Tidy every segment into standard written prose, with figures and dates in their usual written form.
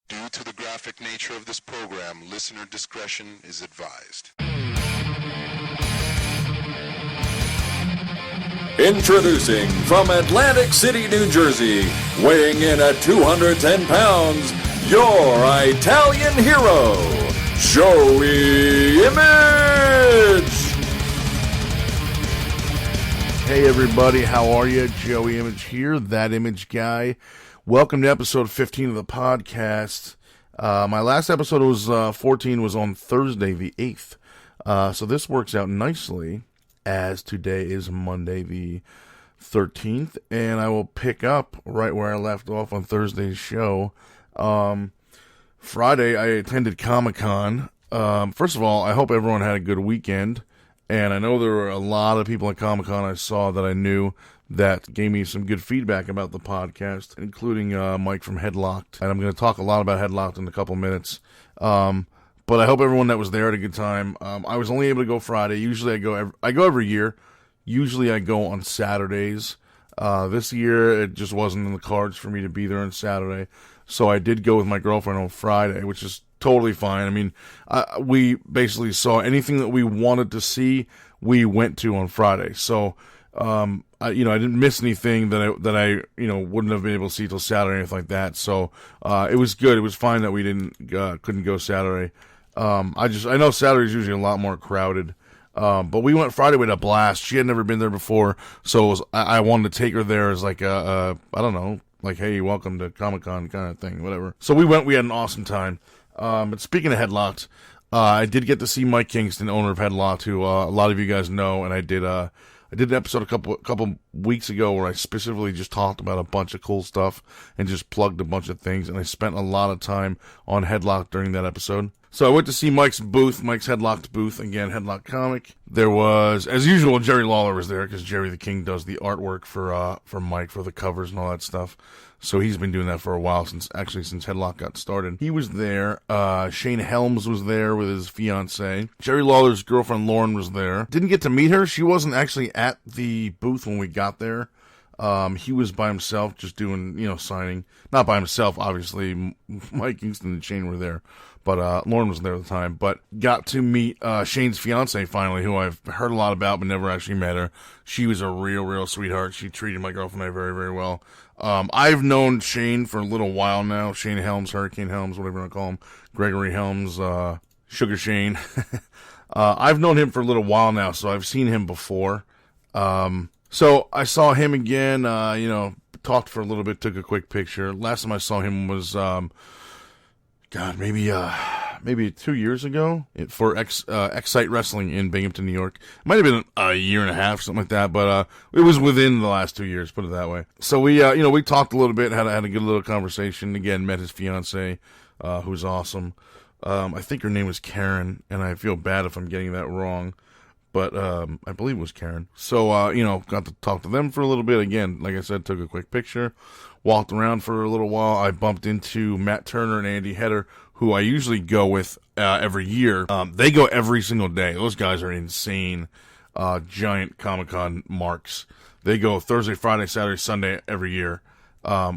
Due to the graphic nature of this program, listener discretion is advised. Introducing from Atlantic City, New Jersey, weighing in at 210 pounds, your Italian hero, Joey Image! Hey everybody, how are you? Joey Image here, that Image guy. Welcome to episode 15 of the podcast. My last episode was 14 was on Thursday the 8th. So this works out nicely as today is Monday the 13th, and I will pick up right where I left off on Thursday's show. Friday I attended Comic-Con. First of all, I hope everyone had a good weekend, and I know there were a lot of people at Comic-Con I saw that I knew that gave me some good feedback about the podcast, including Mike from Headlocked. And I'm going to talk a lot about Headlocked in a couple minutes. But I hope everyone that was there had a good time. I was only able to go Friday. Usually I go every year. Usually I go on Saturdays. This year it just wasn't in the cards for me to be there on Saturday. So I did go with my girlfriend on Friday, which is totally fine. I mean, we basically saw anything that we wanted to see, we went to on Friday. So, I didn't miss anything that I wouldn't have been able to see till Saturday or anything like that. So, it was good. It was fine that we couldn't go Saturday. I know Saturday's usually a lot more crowded. But we went Friday with a blast. She had never been there before. So I wanted to take her there as like I don't know, like, hey, welcome to Comic-Con kind of thing, whatever. So we went, we had an awesome time. But speaking of Headlocked, I did get to see Mike Kingston, owner of Headlocked, who a lot of you guys know, and I did an episode a couple weeks ago where I specifically just talked about a bunch of cool stuff and just plugged a bunch of things, and I spent a lot of time on Headlocked during that episode. So I went to see Mike's Headlocked booth, again, Headlocked Comic. There was, as usual, Jerry Lawler was there, because Jerry the King does the artwork for Mike, for the covers and all that stuff. So he's been doing that for a while, since Headlock got started. He was there. Shane Helms was there with his fiance. Jerry Lawler's girlfriend Lauren was there. Didn't get to meet her. She wasn't actually at the booth when we got there. He was by himself, just doing, signing. Not by himself, obviously. Mike Kingston and Shane were there. But Lauren was there at the time. But got to meet Shane's fiance finally, who I've heard a lot about but never actually met her. She was a real sweetheart. She treated my girlfriend and I very, very well. I've known Shane for a little while now. Shane Helms, Hurricane Helms, whatever you want to call him. Gregory Helms, Sugar Shane. I've known him for a little while now, so I've seen him before. So I saw him again, talked for a little bit, took a quick picture. Last time I saw him was, maybe 2 years ago for Excite Wrestling in Binghamton, New York. It might have been a year and a half, something like that, but it was within the last 2 years, put it that way. So we talked a little bit, had a good little conversation. Again, met his fiance, who's awesome. I think her name was Karen, and I feel bad if I'm getting that wrong, but I believe it was Karen. So, got to talk to them for a little bit. Again, like I said, took a quick picture, walked around for a little while. I bumped into Matt Turner and Andy Header, who I usually go with every year. They go every single day. Those guys are insane, giant Comic-Con marks. They go Thursday, Friday, Saturday, Sunday every year,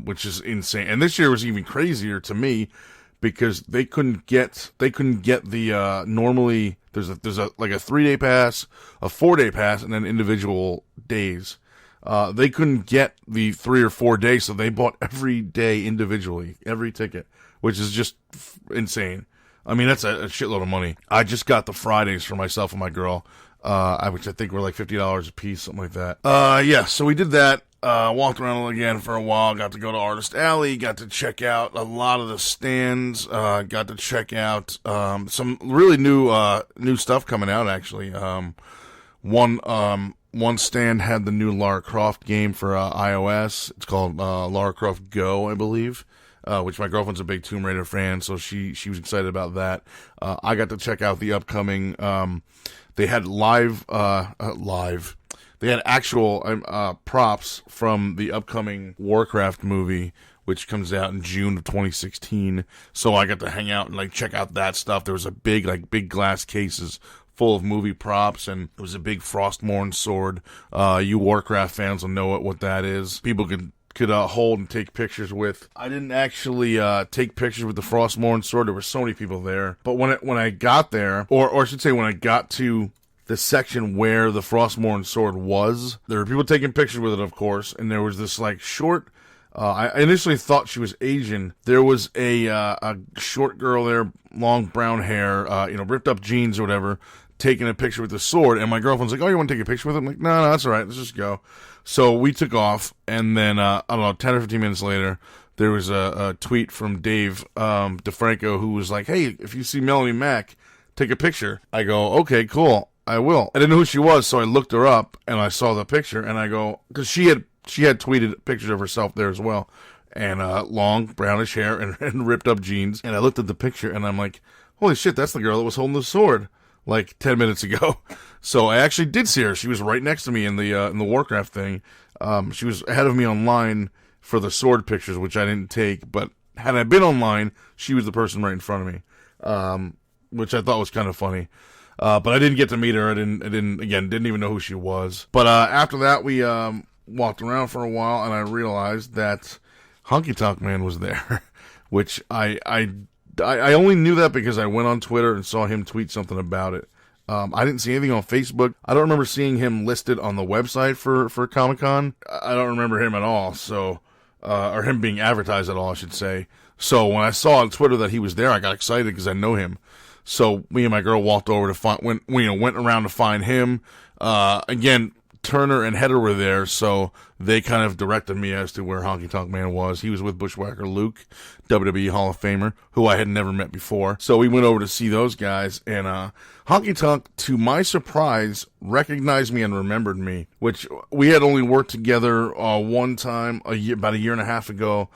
which is insane. And this year was even crazier to me because they couldn't get the normally there's a 3-day pass, a 4-day pass, and then individual days. They couldn't get the 3 or 4 days, so they bought every day individually, every ticket, which is just insane. I mean, that's a shitload of money. I just got the Fridays for myself and my girl, which I think were like $50 a piece, something like that. So we did that. Walked around again for a while, got to go to Artist Alley, got to check out a lot of the stands, got to check out some really new stuff coming out, actually. One stand had the new Lara Croft game for iOS. It's called Lara Croft Go, I believe, which my girlfriend's a big Tomb Raider fan, so she was excited about that. I got to check out the upcoming, they had they had actual props from the upcoming Warcraft movie, which comes out in June of 2016. So I got to hang out and check out that stuff. There was a big glass cases full of movie props, and it was a big Frostmourne sword. You Warcraft fans will know what that is. People could could hold and take pictures with. I didn't actually take pictures with the Frostmourne sword. There were so many people there. But when I got there, or I should say when I got to the section where the Frostmourne sword was, there were people taking pictures with it, of course, and there was this like short. I initially thought she was Asian. There was a short girl there, long brown hair, ripped up jeans or whatever, taking a picture with the sword. And my girlfriend's like, "Oh, you want to take a picture with it?" I'm like, No, that's all right. Let's just go. So we took off, and then I don't know, 10 or 15 minutes later, there was a tweet from Dave DeFranco who was like, "Hey, if you see Melanie Mack, take a picture." I go, "Okay, cool, I will." I didn't know who she was, so I looked her up and I saw the picture, and I go, because she had tweeted pictures of herself there as well, and long brownish hair and ripped up jeans. And I looked at the picture and I'm like, "Holy shit, that's the girl that was holding the sword like 10 minutes ago." So I actually did see her. She was right next to me in the Warcraft thing. She was ahead of me online for the sword pictures, which I didn't take. But had I been online, she was the person right in front of me, which I thought was kind of funny. But I didn't get to meet her. I didn't even know who she was. But after that, we walked around for a while, and I realized that Honky Tonk Man was there, which I only knew that because I went on Twitter and saw him tweet something about it. I didn't see anything on Facebook. I don't remember seeing him listed on the website for Comic-Con. I don't remember him at all, so or him being advertised at all, I should say. So when I saw on Twitter that he was there, I got excited because I know him. So me and my girl walked over to went around to find him. Again, Turner and Header were there, so they kind of directed me as to where Honky Tonk Man was. He was with Bushwhacker Luke, WWE Hall of Famer, who I had never met before. So we went over to see those guys, and Honky Tonk, to my surprise, recognized me and remembered me, which we had only worked together one time about a year and a half ago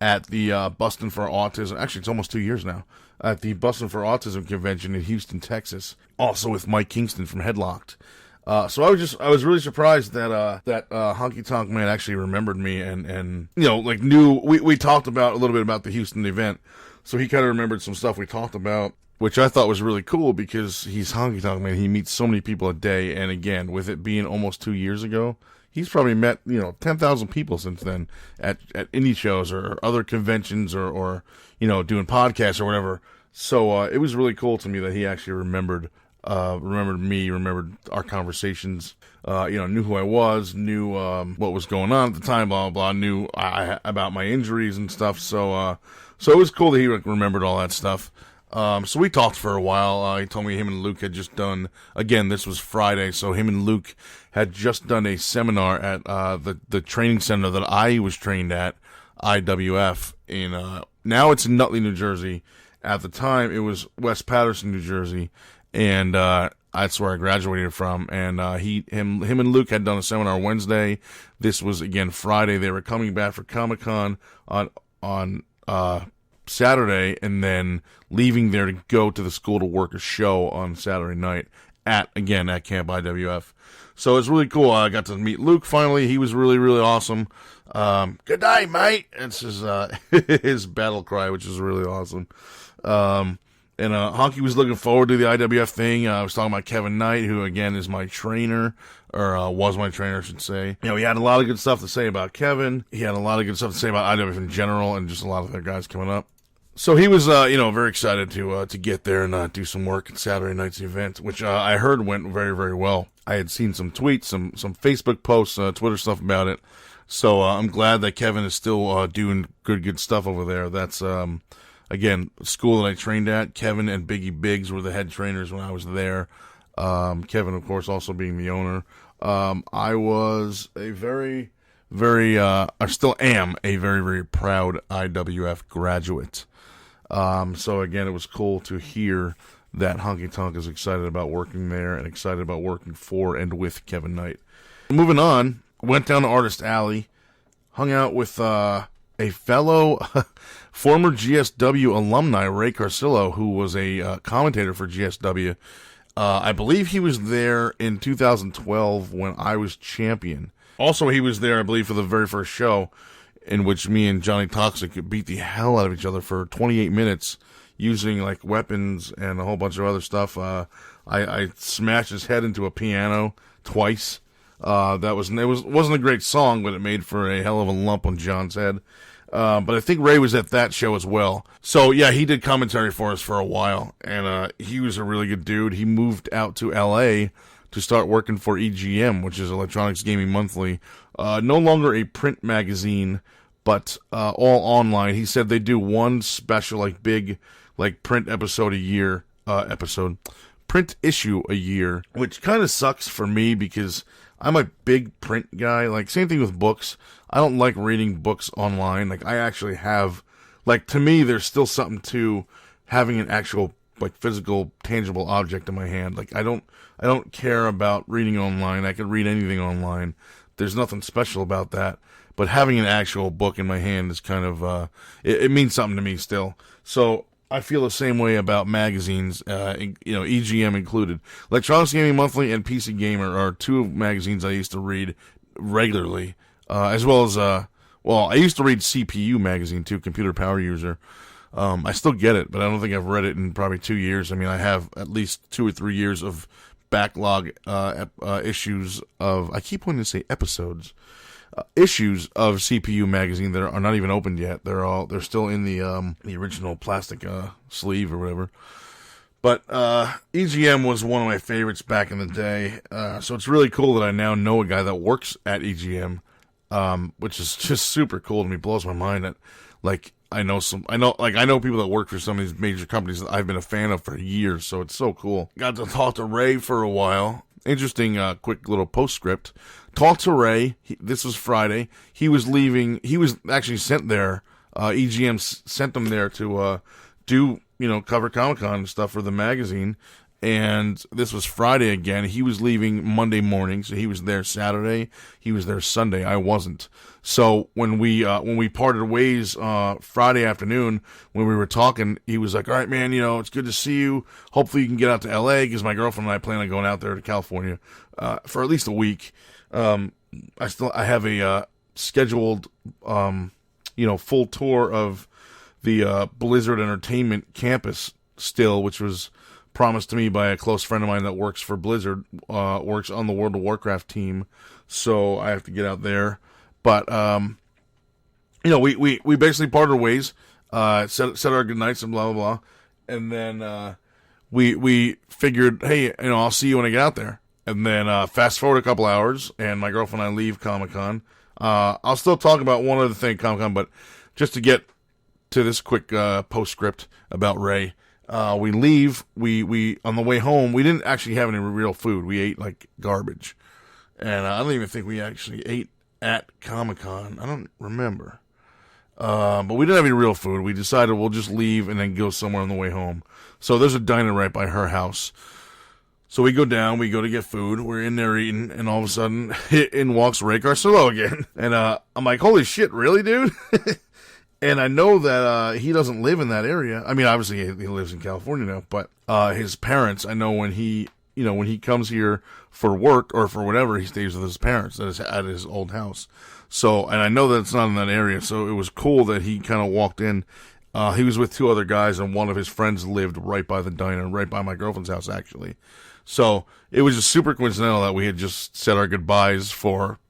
at the Bustin' for Autism. Actually, it's almost 2 years now. At the Bustin' for Autism convention in Houston, Texas. Also with Mike Kingston from Headlocked. So I was really surprised that Honky Tonk Man actually remembered me and knew, we talked about a little bit about the Houston event. So he kind of remembered some stuff we talked about, which I thought was really cool because he's Honky Tonk Man. He meets so many people a day. And again, with it being almost 2 years ago, he's probably met, 10,000 people since then at indie shows or other conventions or doing podcasts or whatever. So, it was really cool to me that he actually remembered me, remembered our conversations, knew who I was, knew what was going on at the time, blah, blah, blah, knew about my injuries and stuff. So it was cool that he remembered all that stuff. So we talked for a while. He told me him and Luke had just done, again, this was Friday, so him and Luke had just done a seminar at the training center that I was trained at, IWF, now it's in Nutley, New Jersey. At the time, it was West Patterson, New Jersey. And that's where I graduated from. And him and Luke had done a seminar Wednesday. This was again Friday. They were coming back for Comic-Con on Saturday, and then leaving there to go to the school to work a show on Saturday night at Camp IWF. So it's really cool. I got to meet Luke finally. He was really, really awesome. Good day, mate. It's his battle cry, which is really awesome. And Honky was looking forward to the IWF thing. I was talking about Kevin Knight, who, again, is my trainer, or was my trainer, I should say. He had a lot of good stuff to say about Kevin. He had a lot of good stuff to say about IWF in general, and just a lot of other guys coming up. So he was, very excited to get there and do some work at Saturday night's event, which I heard went very, very well. I had seen some tweets, some Facebook posts, Twitter stuff about it. So I'm glad that Kevin is still doing good stuff over there. That's again, school that I trained at. Kevin and Biggie Biggs were the head trainers when I was there. Kevin, of course, also being the owner. I was a very, very, I still am a very, very proud IWF graduate. So again, it was cool to hear that Honky Tonk is excited about working there and excited about working for and with Kevin Knight. Moving on, went down to Artist Alley, hung out with, a fellow former GSW alumni, Ray Carcillo, who was a commentator for GSW. I believe he was there in 2012 when I was champion. Also, he was there, I believe, for the very first show in which me and Johnny Toxic beat the hell out of each other for 28 minutes using like weapons and a whole bunch of other stuff. I smashed his head into a piano twice. Wasn't a great song, but it made for a hell of a lump on John's head. But I think Ray was at that show as well. So yeah, he did commentary for us for a while, and he was a really good dude. He moved out to LA to start working for EGM, which is Electronics Gaming Monthly. No longer a print magazine, but all online. He said they do one special, like big, like print episode a year, print issue a year, which kind of sucks for me because I'm a big print guy. Like, same thing with books. I don't like reading books online. Like, I actually have, like, to me, there's still something to having an actual, like, physical, tangible object in my hand. Like, I don't care about reading online. I can read anything online. There's nothing special about that. But having an actual book in my hand is kind of, it means something to me still. So, I feel the same way about magazines, EGM included. Electronics Gaming Monthly and PC Gamer are two magazines I used to read regularly, as well as, I used to read CPU Magazine too, Computer Power User. I still get it, but I don't think I've read it in probably 2 years. I mean, I have at least 2 or 3 years of backlog issues of, I keep wanting to say episodes, issues of CPU Magazine that are not even opened yet. They're still in the original plastic sleeve or whatever. But EGM was one of my favorites back in the day. So it's really cool that I now know a guy that works at EGM, which is just super cool to me. Blows my mind that, like, I know people that work for some of these major companies that I've been a fan of for years. So it's so cool. Got to talk to Ray for a while. Interesting, quick little postscript. Talked to Ray. This was Friday. He was leaving. He was actually sent there. EGM sent him there to do, cover Comic-Con and stuff for the magazine. And this was Friday again. He was leaving Monday morning, so he was there Saturday. He was there Sunday. I wasn't. So when we parted ways Friday afternoon, when we were talking, he was like, "All right, man, it's good to see you. Hopefully you can get out to LA because my girlfriend and I plan on going out there to California for at least a week." I have a scheduled full tour of the Blizzard Entertainment campus still, which was promised to me by a close friend of mine that works for Blizzard, works on the World of Warcraft team. So I have to get out there. But, we basically parted ways, said our goodnights and blah, blah, blah. And then, we figured, hey, I'll see you when I get out there. And then, fast forward a couple hours and my girlfriend and I leave Comic-Con. I'll still talk about one other thing at Comic-Con, but just to get to this quick, postscript about Ray. We leave, we on the way home, we didn't actually have any real food. We ate like garbage. And I don't even think we actually ate at Comic-Con. I don't remember. But we didn't have any real food. We decided we'll just leave and then go somewhere on the way home. So there's a diner right by her house. So we go down, we go to get food. We're in there eating, and all of a sudden, in walks Ray Garcillo again. And I'm like, holy shit, really, dude? And I know that he doesn't live in that area. I mean, obviously he lives in California now, but his parents, I know when he comes here for work or for whatever, he stays with his parents at his old house. So, and I know that it's not in that area, so it was cool that he kind of walked in. He was with 2 other guys, and one of his friends lived right by the diner, right by my girlfriend's house, actually. So it was just super coincidental that we had just said our goodbyes for,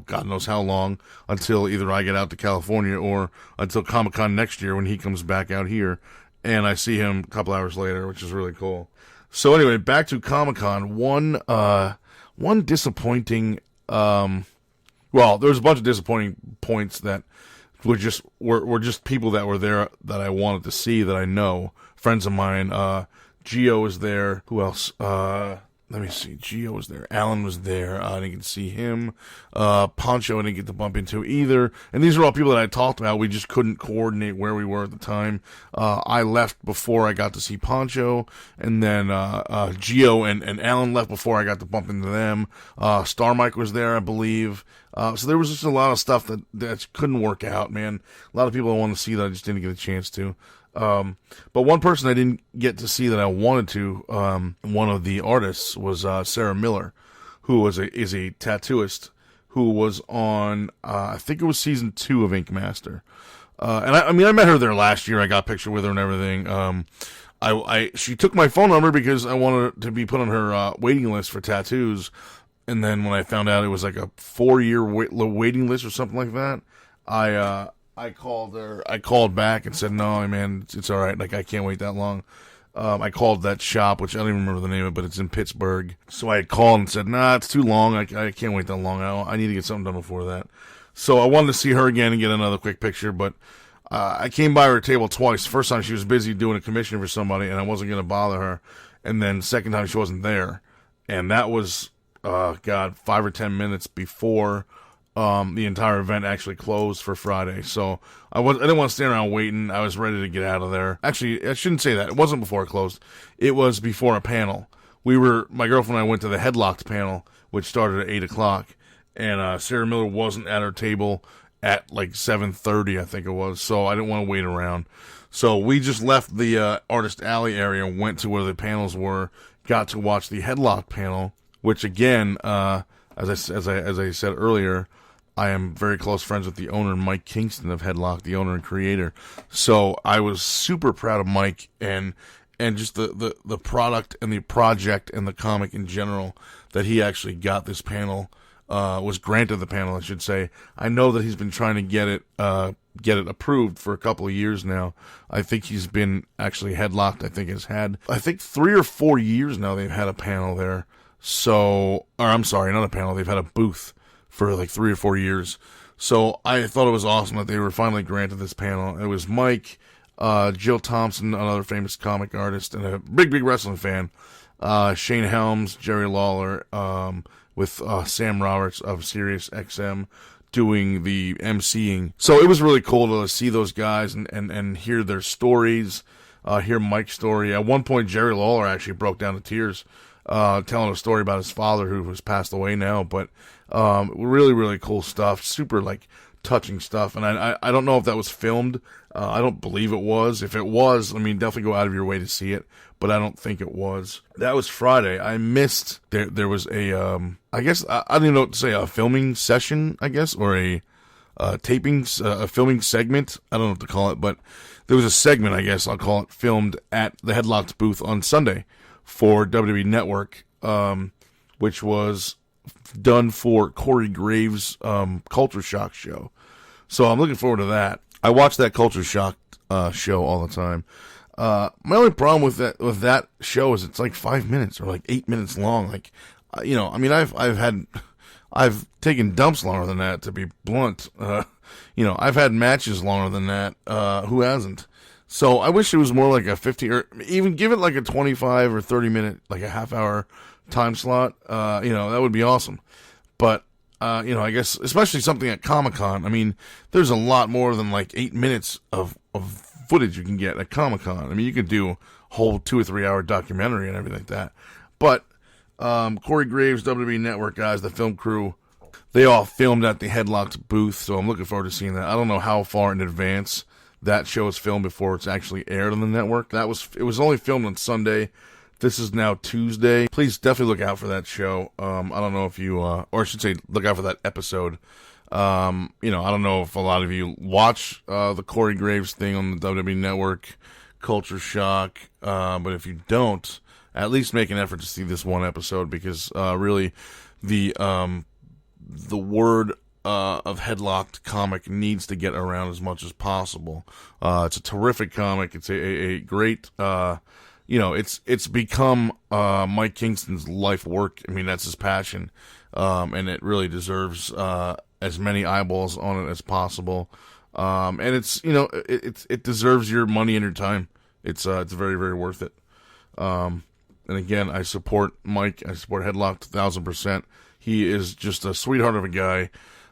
God knows how long, until either I get out to California or until Comic-Con next year when he comes back out here. And I see him a couple hours later, which is really cool. So anyway, back to Comic-Con. One disappointing, there was a bunch of disappointing points that were just people that were there that I wanted to see, that I know. Friends of mine, Gio was there. Who else? Let me see. Gio was there. Alan was there. I didn't get to see him. Poncho I didn't get to bump into either. And these are all people that I talked about. We just couldn't coordinate where we were at the time. I left before I got to see Poncho. And then Gio and Alan left before I got to bump into them. Star Mike was there, I believe. So there was just a lot of stuff that couldn't work out, man. A lot of people I wanted to see that I just didn't get a chance to. But one person I didn't get to see that I wanted to, one of the artists was, Sarah Miller, who is a tattooist who was on, I think it was season 2 of Ink Master. And I met her there last year. I got a picture with her and everything. She took my phone number because I wanted to be put on her, waiting list for tattoos. and then when I found out it was like a 4-year waiting list or something like that, I called her. I called back and said, no, man, it's all right. Like, I can't wait that long. I called that shop, which I don't even remember the name of it, but it's in Pittsburgh. So I had called and said, nah, it's too long. I can't wait that long. I need to get something done before that. So I wanted to see her again and get another quick picture, but I came by her table twice. First time she was busy doing a commission for somebody, and I wasn't going to bother her. And then second time she wasn't there. And that was, 5 or 10 minutes before the entire event actually closed for Friday. So I didn't want to stand around waiting. I was ready to get out of there. Actually, I shouldn't say that. It wasn't before it closed. It was before a panel. My girlfriend and I went to the Headlocked panel, which started at 8 o'clock. And Sarah Miller wasn't at her table at like 7:30, I think it was. So I didn't want to wait around. So we just left the Artist Alley area and went to where the panels were. Got to watch the Headlocked panel, which again, as I said earlier, I am very close friends with the owner, Mike Kingston of Headlocked, the owner and creator. So I was super proud of Mike and just the product and the project and the comic in general that he actually got this panel, was granted the panel, I should say. I know that he's been trying to get it approved for a couple of years now. I think he's been actually Headlocked, I think 3 or 4 years now they've had a panel there. So, or I'm sorry, not a panel, they've had a booth for like 3 or 4 years. So I thought it was awesome that they were finally granted this panel. It was Mike, Jill Thompson, another famous comic artist and a big wrestling fan, Shane Helms, Jerry Lawler, with Sam Roberts of Sirius XM doing the MCing. So it was really cool to see those guys and hear their stories, hear Mike's story. At one point, Jerry Lawler actually broke down to tears, telling a story about his father who has passed away now, but really cool stuff, super like touching stuff. And I don't know if that was filmed. I don't believe it was. If it was, I mean, definitely go out of your way to see it, but I don't think it was. That was Friday. I missed, there was a, I guess, I don't even know what to say, a filming session, I guess, or a filming segment. I don't know what to call it, but there was a segment, I guess I'll call it, filmed at the Headlocked booth on Sunday for WWE Network, which was done for Corey Graves' Culture Shock show. So I'm looking forward to that. I watch that Culture Shock show all the time. My only problem with that show is it's like 5 minutes or like 8 minutes long. Like, I mean, I've taken dumps longer than that, to be blunt. I've had matches longer than that. Who hasn't? So I wish it was more like a 50 or even give it like a 25 or 30 minute, like a half hour time slot. That would be awesome. But, I guess, especially something at Comic-Con. I mean, there's a lot more than like 8 minutes of footage you can get at Comic-Con. I mean, you could do a whole 2 or 3 hour documentary and everything like that. But, Corey Graves, WWE Network guys, the film crew, they all filmed at the Headlocked booth. So I'm looking forward to seeing that. I don't know how far in advance that show is filmed before it's actually aired on the network. It was only filmed on Sunday. This is now Tuesday. Please definitely look out for that show. I don't know if you, or I should say, look out for that episode. I don't know if a lot of you watch the Corey Graves thing on the WWE Network, Culture Shock, but if you don't, at least make an effort to see this one episode because really the word of Headlocked comic needs to get around as much as possible. It's a terrific comic. It's a great. It's become Mike Kingston's life work. I mean, that's his passion, and it really deserves as many eyeballs on it as possible. And it's it deserves your money and your time. It's very worth it. And again, I support Mike. I support Headlocked 1,000%. He is just a sweetheart of a guy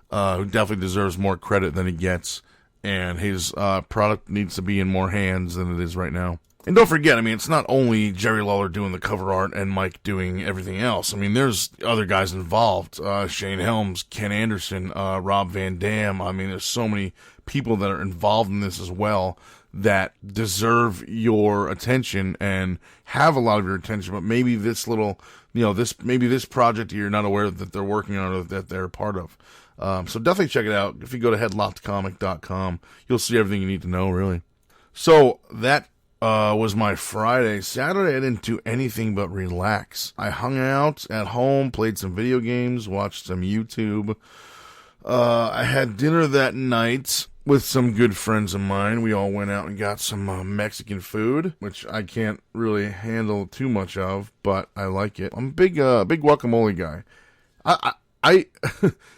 who definitely deserves more credit than he gets, and his product needs to be in more hands than it is right now. And don't forget, I mean, it's not only Jerry Lawler doing the cover art and Mike doing everything else. I mean, there's other guys involved. Shane Helms, Ken Anderson, Rob Van Dam. I mean, there's so many people that are involved in this as well that deserve your attention and have a lot of your attention. But maybe this little, maybe this project you're not aware that they're working on or that they're part of. So definitely check it out. If you go to headlockedcomic.com, you'll see everything you need to know, really. So that was my Friday. Saturday, I didn't do anything but relax. I hung out at home, played some video games, watched some YouTube. I had dinner that night with some good friends of mine. We all went out and got some Mexican food, which I can't really handle too much of, but I like it. I'm a big guacamole guy. I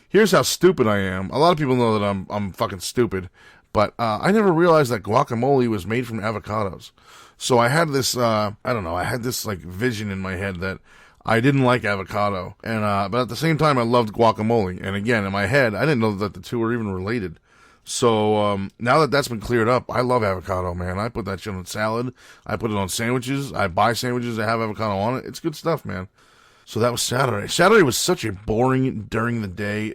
here's how stupid I am. A lot of people know that I'm fucking stupid, but I never realized that guacamole was made from avocados. So I had this, I had this like vision in my head that I didn't like avocado, and but at the same time I loved guacamole. And again, in my head, I didn't know that the two were even related. So now that that's been cleared up, I love avocado, man. I put that shit on salad. I put it on sandwiches. I buy sandwiches that have avocado on it. It's good stuff, man. So that was Saturday. Saturday was such a boring during the day,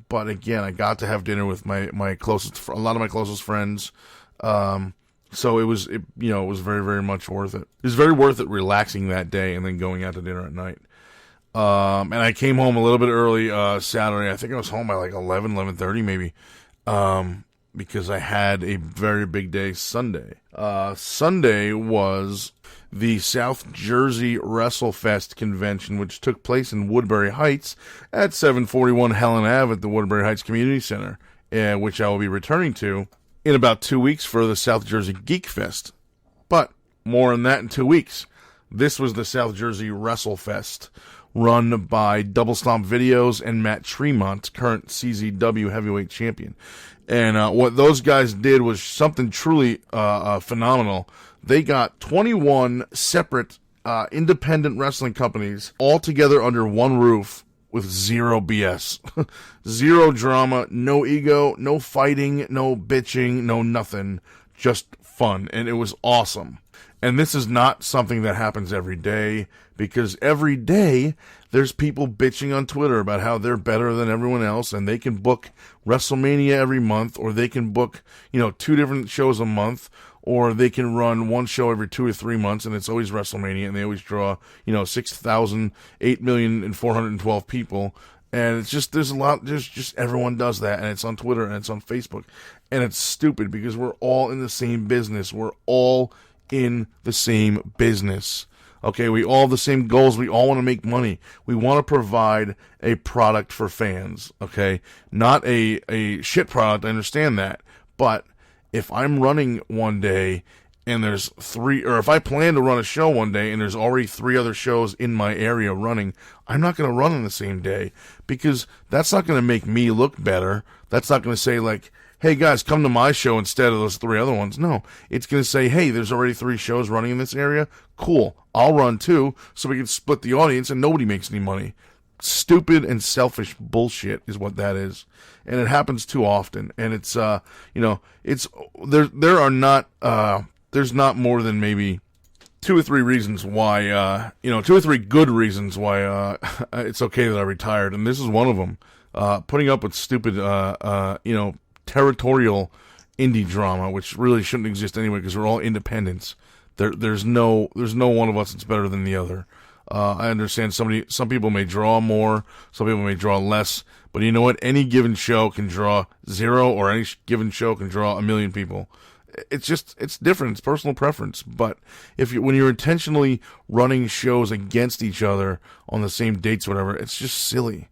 but again, I got to have dinner with a lot of my closest friends. So it was very, very much worth it. It was very worth it relaxing that day and then going out to dinner at night. And I came home a little bit early Saturday. I think I was home by like 11:30 maybe, because I had a very big day Sunday. Sunday was the South Jersey Wrestlefest convention, which took place in Woodbury Heights at 741 Helen Ave at the Woodbury Heights Community Center, which I will be returning to in about 2 weeks for the South Jersey Geek Fest. But more on that in 2 weeks. This was the South Jersey Wrestlefest, run by Double Stomp Videos and Matt Tremont, current CZW heavyweight champion. And what those guys did was something truly phenomenal. They got 21 separate independent wrestling companies all together under one roof with zero BS. Zero drama, no ego, no fighting, no bitching, no nothing. Just fun. And it was awesome. And this is not something that happens every day, because every day there's people bitching on Twitter about how they're better than everyone else and they can book WrestleMania every month, or they can book, 2 different shows a month, or they can run one show every 2 or 3 months and it's always WrestleMania and they always draw, 6,000, 8,412 people. And it's just, just everyone does that, and it's on Twitter and it's on Facebook, and it's stupid because we're all in the same business. We're all in the same business. Okay, we all have the same goals. We all want to make money. We want to provide a product for fans. Okay, not a shit product. I understand that, but if I'm running one day and there's 3, or if I plan to run a show one day and there's already 3 other shows in my area running, I'm not going to run on the same day, because that's not going to make me look better. That's not going to say like, hey guys, come to my show instead of those 3 other ones. No, it's going to say, hey, there's already 3 shows running in this area. Cool, I'll run too, so we can split the audience and nobody makes any money. Stupid and selfish bullshit is what that is. And it happens too often. And it's, it's, there's not more than maybe 2 or 3 reasons why, 2 or 3 good reasons why, it's okay that I retired. And this is one of them. Putting up with stupid, territorial indie drama, which really shouldn't exist anyway, because we're all independents. There's no one of us that's better than the other. I understand some people may draw more, some people may draw less, but you know what? Any given show can draw 0, or any given show can draw 1 million people. It's different. It's personal preference. But when you're intentionally running shows against each other on the same dates, or whatever, it's just silly.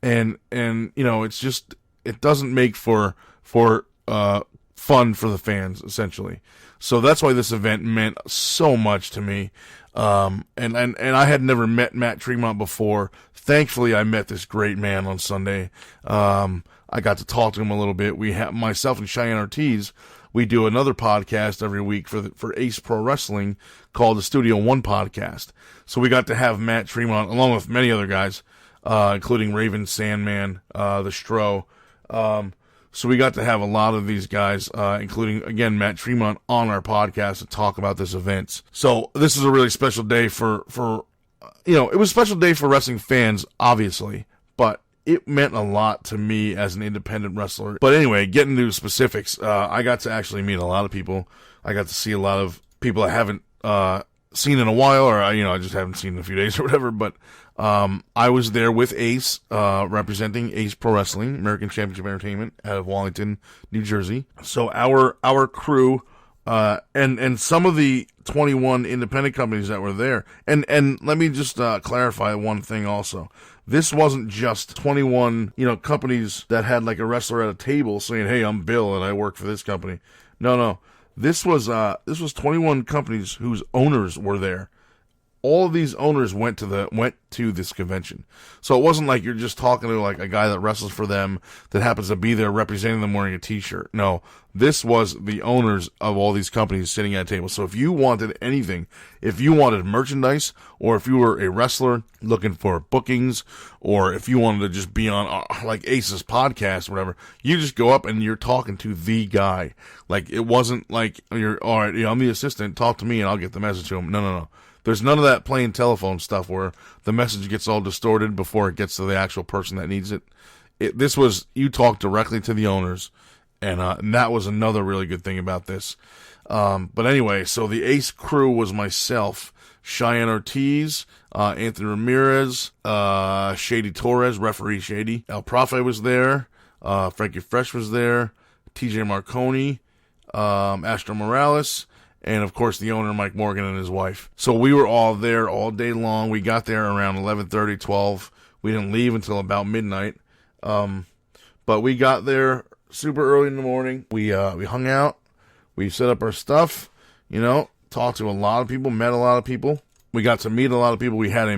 And it doesn't make for fun for the fans, essentially. So that's why this event meant so much to me. And I had never met Matt Tremont before. Thankfully, I met this great man on Sunday. I got to talk to him a little bit. Myself and Cheyenne Ortiz, we do another podcast every week for Ace Pro Wrestling called the Studio One Podcast. So we got to have Matt Tremont, along with many other guys, including Raven Sandman, the Stro. So we got to have a lot of these guys, including, again, Matt Tremont, on our podcast to talk about this event. So this is a really special day it was a special day for wrestling fans, obviously, but it meant a lot to me as an independent wrestler. But anyway, getting to specifics, I got to actually meet a lot of people. I got to see a lot of people I haven't seen in a while, or I just haven't seen in a few days or whatever. But I was there with Ace, representing Ace Pro Wrestling, American Championship Entertainment, out of Wallington, New Jersey. So our crew And some of the 21 independent companies that were there. And let me just clarify one thing also. This wasn't just 21, companies that had like a wrestler at a table saying, "Hey, I'm Bill and I work for this company." No. This was 21 companies whose owners were there. All of these owners went to this convention. So it wasn't like you're just talking to like a guy that wrestles for them that happens to be there representing them wearing a t-shirt. No, this was the owners of all these companies sitting at a table. So if you wanted anything, if you wanted merchandise, or if you were a wrestler looking for bookings, or if you wanted to just be on like Ace's podcast or whatever, you just go up and you're talking to the guy. Like it wasn't like you're, all right, I'm the assistant, talk to me and I'll get the message to him. No. There's none of that plain telephone stuff where the message gets all distorted before it gets to the actual person that needs it. This was, you talk directly to the owners, and that was another really good thing about this. But anyway, so the Ace crew was myself, Cheyenne Ortiz, Anthony Ramirez, Shady Torres, referee Shady, El Profe was there, Frankie Fresh was there, TJ Marconi, Astro Morales, and, of course, the owner, Mike Morgan, and his wife. So we were all there all day long. We got there around 11:30, 12. We didn't leave until about midnight. But we got there super early in the morning. We hung out. We set up our stuff, talked to a lot of people, met a lot of people. We got to meet a lot of people. We had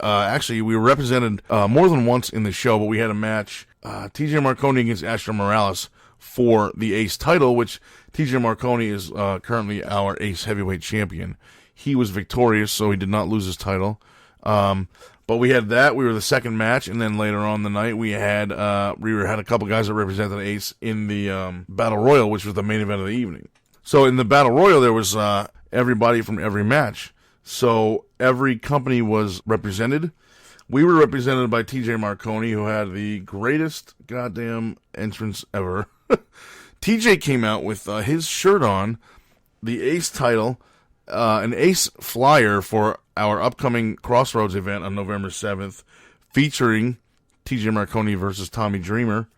actually, we were represented more than once in the show, but we had a match, TJ Marconi against Astro Morales for the Ace title, which TJ Marconi is currently our Ace heavyweight champion. He was victorious, so he did not lose his title. But we had that. We were the second match, and then later on in the night, we had a couple guys that represented Ace in the Battle Royal, which was the main event of the evening. So in the Battle Royal, there was everybody from every match. So every company was represented. We were represented by TJ Marconi, who had the greatest goddamn entrance ever. TJ came out with his shirt on, the Ace title, an Ace flyer for our upcoming Crossroads event on November 7th, featuring TJ Marconi versus Tommy Dreamer.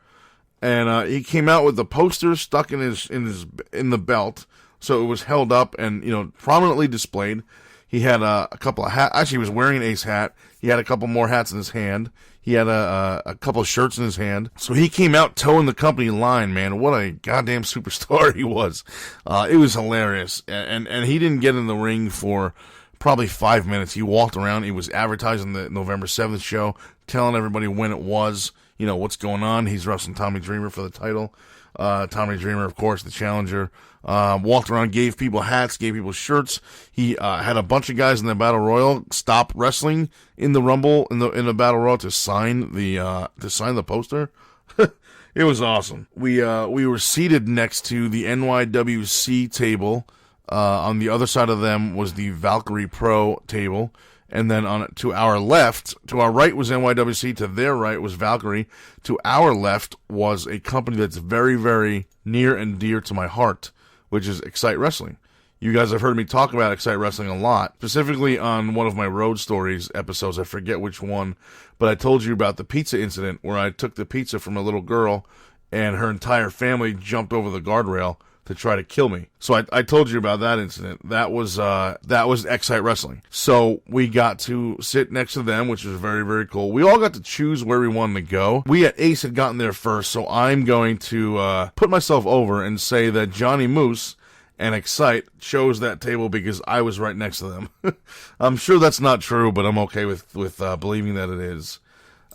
And he came out with the poster stuck in the belt, so it was held up and prominently displayed. He had a couple of hats. Actually, he was wearing an Ace hat. He had a couple more hats in his hand. He had a couple of shirts in his hand. So he came out towing the company line, man. What a goddamn superstar he was. It was hilarious. And he didn't get in the ring for probably 5 minutes. He walked around. He was advertising the November 7th show, telling everybody when it was, what's going on. He's wrestling Tommy Dreamer for the title. Tommy Dreamer, of course, the challenger. Walked around, gave people hats, gave people shirts. He had a bunch of guys in the Battle Royal stop wrestling in the Rumble in the Battle Royal to sign the poster. It was awesome. We were seated next to the NYWC table. On the other side of them was the Valkyrie Pro table. And then to our right was NYWC, to their right was Valkyrie. To our left was a company that's very, very near and dear to my heart, which is Excite Wrestling. You guys have heard me talk about Excite Wrestling a lot, specifically on one of my Road Stories episodes. I forget which one, but I told you about the pizza incident where I took the pizza from a little girl and her entire family jumped over the guardrail to try to kill me. So I told you about that incident. That was Excite Wrestling. So we got to sit next to them, which was very, very cool. We all got to choose where we wanted to go. We at Ace had gotten there first, so I'm going to put myself over and say that Johnny Moose and Excite chose that table because I was right next to them. I'm sure that's not true, but I'm okay with believing that it is.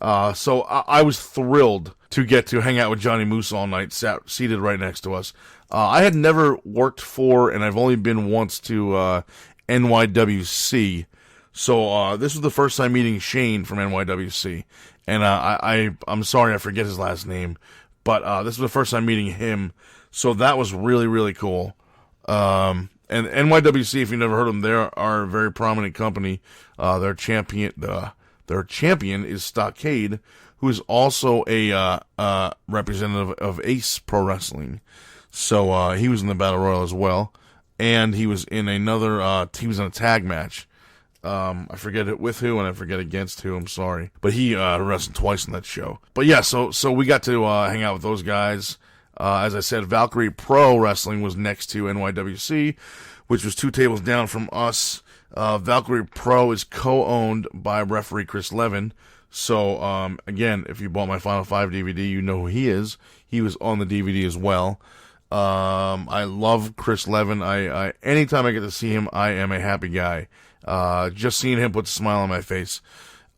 So I was thrilled to get to hang out with Johnny Moose all night, seated right next to us. I had never worked for, and I've only been once to NYWC. So this was the first time meeting Shane from NYWC. And I'm sorry I forget his last name, but this was the first time meeting him. So that was really, really cool. And NYWC, if you've never heard of them, they are a very prominent company. Their champion is Stockade, who is also a representative of Ace Pro Wrestling. So he was in the Battle Royal as well, and he was in he was in a tag match. I forget it with who and I forget against who. I'm sorry, but he wrestled twice in that show. But yeah, so we got to hang out with those guys. As I said, Valkyrie Pro Wrestling was next to NYWC, which was 2 tables down from us. Valkyrie Pro is co-owned by referee Chris Levin. So, again, if you bought my Final 5 DVD, you know who he is. He was on the DVD as well. I love Chris Levin. I anytime I get to see him, I am a happy guy. Just seeing him put a smile on my face.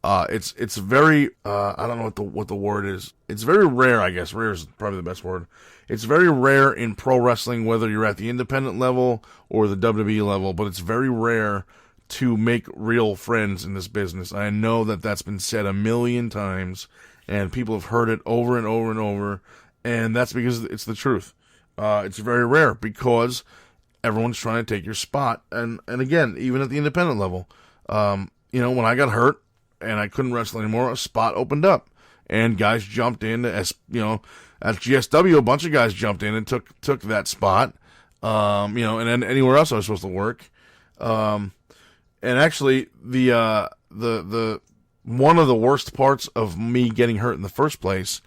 It's very, I don't know what the word is. It's very rare, I guess. Rare is probably the best word. It's very rare in pro wrestling, whether you're at the independent level or the WWE level, but it's very rare to make real friends in this business. I know that that's been said a million times, and people have heard it over and over and over, and that's because it's the truth. It's very rare because everyone's trying to take your spot, and again, even at the independent level, when I got hurt and I couldn't wrestle anymore, a spot opened up, and guys jumped in. At GSW, a bunch of guys jumped in and took that spot, and then anywhere else I was supposed to work. And actually, the one of the worst parts of me getting hurt in the first place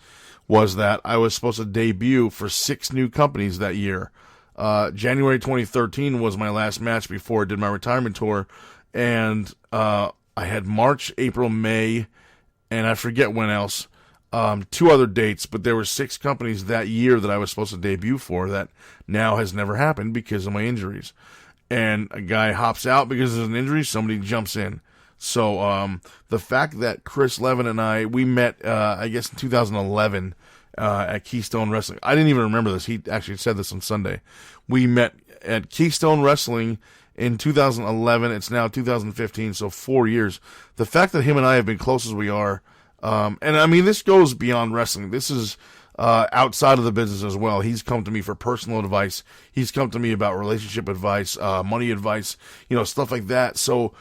was that I was supposed to debut for 6 new companies that year. January 2013 was my last match before I did my retirement tour, and I had March, April, May, and I forget when else, 2 other dates, but there were 6 companies that year that I was supposed to debut for that now has never happened because of my injuries. And a guy hops out because of an injury, somebody jumps in. So the fact that Chris Levin and we met, I guess in 2011 at Keystone Wrestling. I didn't even remember this. He actually said this on Sunday. We met at Keystone Wrestling in 2011. It's now 2015, so 4 years. The fact that him and I have been close as we are, and I mean, this goes beyond wrestling. This is outside of the business as well. He's come to me for personal advice. He's come to me about relationship advice, money advice, stuff like that. So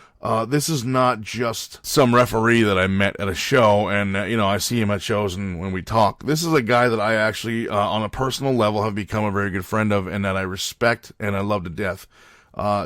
this is not just some referee that I met at a show and, I see him at shows and when we talk. This is a guy that I actually, on a personal level, have become a very good friend of and that I respect and I love to death.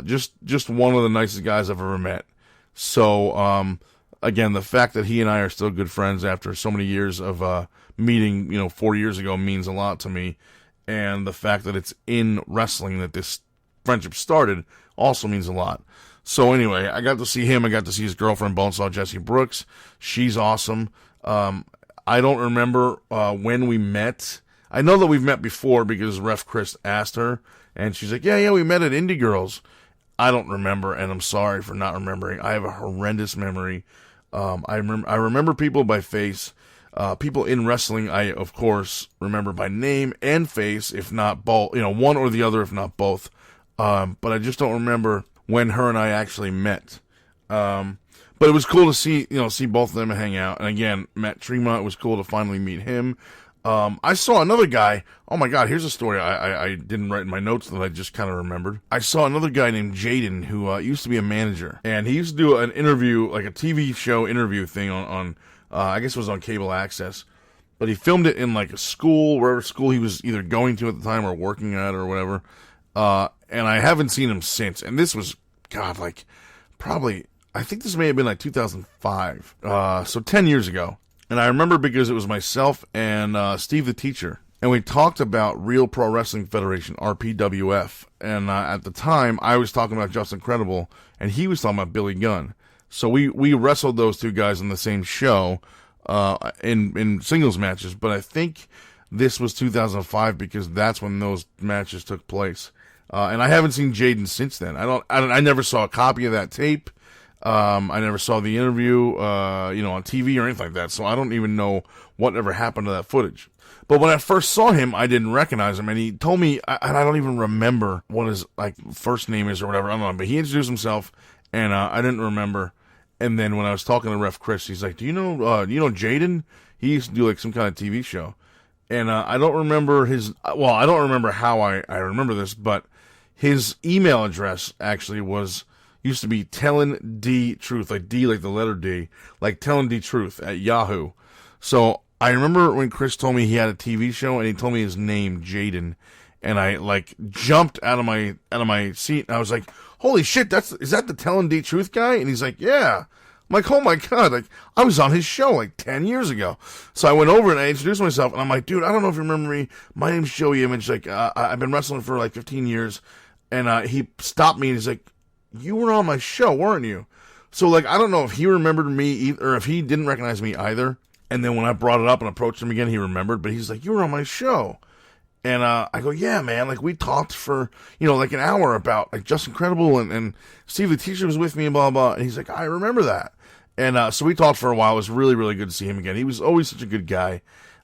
Just one of the nicest guys I've ever met. So, again, the fact that he and I are still good friends after so many years of meeting, 4 years ago means a lot to me. And the fact that it's in wrestling that this friendship started also means a lot. So anyway, I got to see him. I got to see his girlfriend, Bonesaw Jessie Brooks. She's awesome. I don't remember when we met. I know that we've met before because Ref Chris asked her. And she's like, yeah, we met at Indie Girls. I don't remember, and I'm sorry for not remembering. I have a horrendous memory. I remember people by face. People in wrestling, I, of course, remember by name and face, if not both, one or the other, if not both. But I just don't remember when her and I actually met. But it was cool to see both of them hang out. And again, Matt Tremont, it was cool to finally meet him. I saw another guy. Oh my God, here's a story I didn't write in my notes that I just kind of remembered. I saw another guy named Jaden who used to be a manager. And he used to do an interview, like a TV show interview thing on I guess it was on cable access, but he filmed it in like a school, wherever school he was either going to at the time or working at or whatever. And I haven't seen him since. And this was, God, like probably, I think this may have been like 2005. So 10 years ago. And I remember because it was myself and Steve the Teacher. And we talked about Real Pro Wrestling Federation, RPWF. And at the time, I was talking about Justin Credible, and he was talking about Billy Gunn. So we wrestled those two guys on the same show in singles matches, but I think this was 2005 because that's when those matches took place. And I haven't seen Jaden since then. I never saw a copy of that tape. I never saw the interview, on TV or anything like that. So I don't even know what ever happened to that footage. But when I first saw him, I didn't recognize him, and he told me, and I don't even remember what his first name is or whatever. I don't know, but he introduced himself. And I didn't remember. And then when I was talking to Ref Chris, he's like, do you know Jaden? He used to do like some kind of TV show. And I don't remember I don't remember how I remember this, but his email address actually used to be Tellin D Truth, like D like the letter D, like Tellin D Truth at Yahoo. So I remember when Chris told me he had a TV show and he told me his name, Jaden. And I jumped out of my seat and I was like, holy shit, is that the Tellin D Truth guy? And he's like, yeah. I'm like, oh my God, like, I was on his show like 10 years ago. So I went over and I introduced myself, and I'm like, dude, I don't know if you remember me. My name's Joey Image. Like, I've been wrestling for like 15 years. And he stopped me and he's like, you were on my show, weren't you? So, like, I don't know if he remembered me or if he didn't recognize me either. And then when I brought it up and approached him again, he remembered. But he's like, you were on my show. And I go, yeah, man. Like, we talked for, like an hour about, like, Just Incredible. And Steve the Teacher was with me and blah, blah. And he's like, I remember that. And so we talked for a while. It was really, really good to see him again. He was always such a good guy.